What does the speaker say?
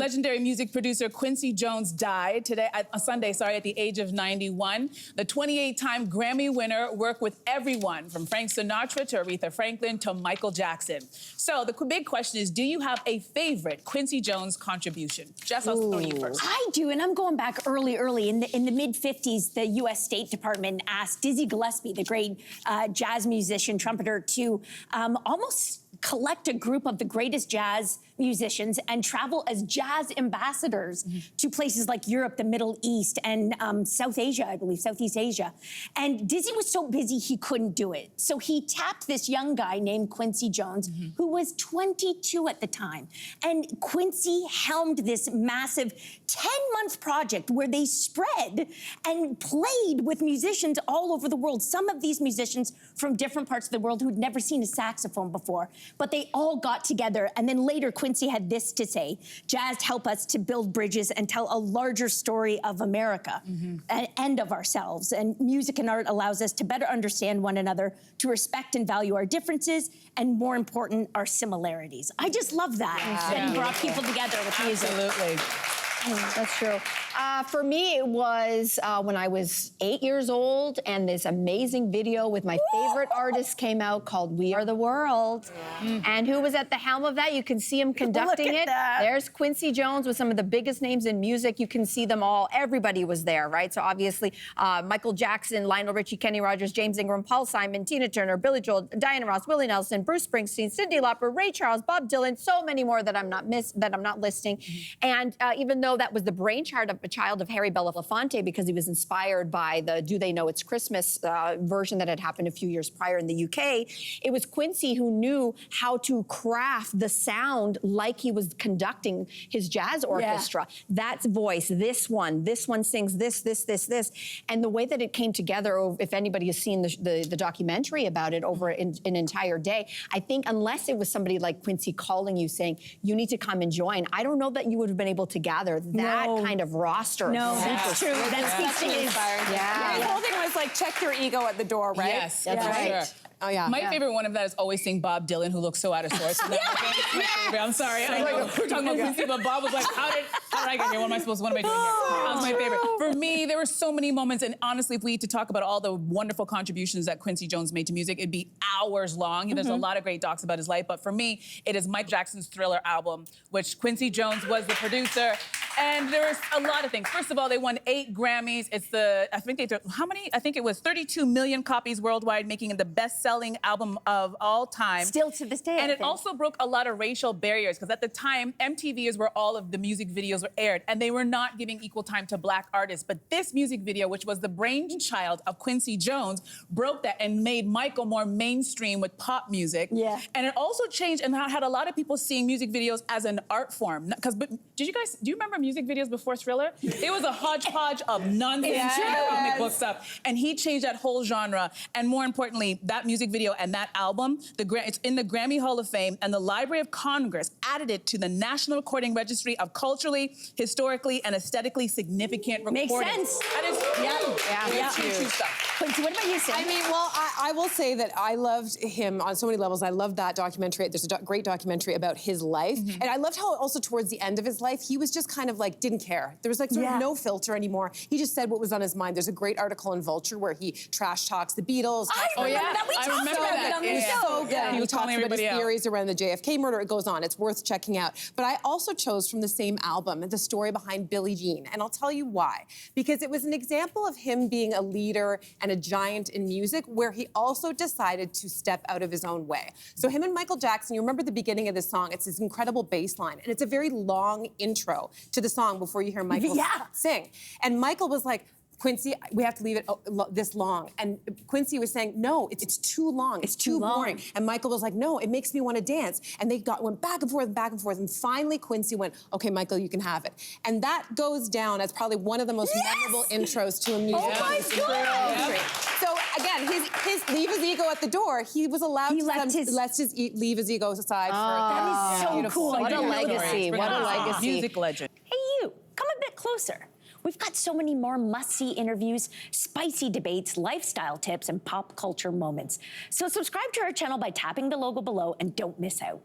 legendary music producer Quincy Jones died today, Sunday, at the age of 91. The 28-time Grammy winner worked with everyone from Frank Sinatra to Aretha Franklin to Michael Jackson. So the big question is, do you have a favorite Quincy Jones contribution? Jess, I'll throw you first. I do, and I'm going back early. In the mid-50s, the U.S. State Department asked Dizzy Gillespie, the great jazz musician, trumpeter, to almost collect a group of the greatest jazz musicians and travel as jazz ambassadors to places like Europe, the Middle East, and South Asia, I believe, Southeast Asia. And Dizzy was so busy he couldn't do it. So he tapped this young guy named Quincy Jones, who was 22 at the time. And Quincy helmed this massive 10-month project where they spread and played with musicians all over the world. Some of these musicians from different parts of the world who'd never seen a saxophone before, but they all got together. And then later, Quincy had this to say: jazz help us to build bridges and tell a larger story of America and of ourselves. And music and art allows us to better understand one another, to respect and value our differences, and more important, our similarities. I just love that, that he brought people together with music. Absolutely. That's true. For me, it was when I was 8 years old, and this amazing video with my favorite artist came out called We Are the World. And who was at the helm of that? You can see him conducting it. There's Quincy Jones with some of the biggest names in music. You can see them all. Everybody was there, right? So obviously, Michael Jackson, Lionel Richie, Kenny Rogers, James Ingram, Paul Simon, Tina Turner, Billy Joel, Diana Ross, Willie Nelson, Bruce Springsteen, Cyndi Lauper, Ray Charles, Bob Dylan, so many more that I'm not listing. And even though that was the brainchild of Harry Belafonte, because he was inspired by the Do They Know It's Christmas version that had happened a few years prior in the UK, it was Quincy who knew how to craft the sound like he was conducting his jazz orchestra. That's voice, this one sings this. And the way that it came together, if anybody has seen the documentary about it over an entire day, I think unless it was somebody like Quincy calling you saying, you need to come and join, I don't know that you would have been able to gather that kind of roster. No, that's true. That speaks to his... The whole thing was like, check your ego at the door, right? Yes, that's right. Sure. Oh, yeah. My favorite one of that is always seeing Bob Dylan, who looks so out of sorts. I'm sorry. I know we're talking about Quincy, but Bob was like, how did I get here? What am I doing here? That was my favorite. For me, there were so many moments, and honestly, if we had to talk about all the wonderful contributions that Quincy Jones made to music, it'd be hours long. There's a lot of great docs about his life, but for me, it is Mike Jackson's Thriller album, which Quincy Jones was the producer. And there was a lot of things. First of all, they won 8 Grammys. It's how many? I think it was 32 million copies worldwide, making it the best-selling album of all time. Still to this day, And it also broke a lot of racial barriers, because at the time, MTV is where all of the music videos were aired, and they were not giving equal time to Black artists. But this music video, which was the brainchild of Quincy Jones, broke that and made Michael more mainstream with pop music. Yeah. And it also changed and had a lot of people seeing music videos as an art form. Do you remember music videos before Thriller? It was a hodgepodge of nonsense comic book stuff. And he changed that whole genre. And more importantly, that music video and that album, it's in the Grammy Hall of Fame, and the Library of Congress added it to the National Recording Registry of culturally, historically, and aesthetically significant recordings. Makes sense. That is true stuff. Quincy, what about you, Sam? I mean, well, I will say that I loved him on so many levels. I loved that documentary. There's a great documentary about his life. And I loved how also towards the end of his life, he was just kind of like, didn't care. There was like sort of no filter anymore. He just said what was on his mind. There's a great article in Vulture where he trash talks the Beatles. I remember that. We talked about it on the show. So good. He talks about his theories around the JFK murder. It goes on. It's worth checking out. But I also chose from the same album the story behind Billie Jean. And I'll tell you why. Because it was an example of him being a leader and a giant in music, where he also decided to step out of his own way. So him and Michael Jackson, you remember the beginning of this song, it's this incredible bass line. And it's a very long intro to the song before you hear Michael sing. And Michael was like, Quincy, we have to leave it this long. And Quincy was saying, no, it's too long. It's too boring. And Michael was like, no, it makes me want to dance. And they went back and forth. And finally, Quincy went, okay, Michael, you can have it. And that goes down as probably one of the most memorable intros to a music. Oh my God. So again, his leave his ego at the door. He was allowed to leave his ego aside. That is so cool. What a legacy. What a legacy. Music legend. Hey, you, come a bit closer. We've got so many more must-see interviews, spicy debates, lifestyle tips, and pop culture moments. So subscribe to our channel by tapping the logo below and don't miss out.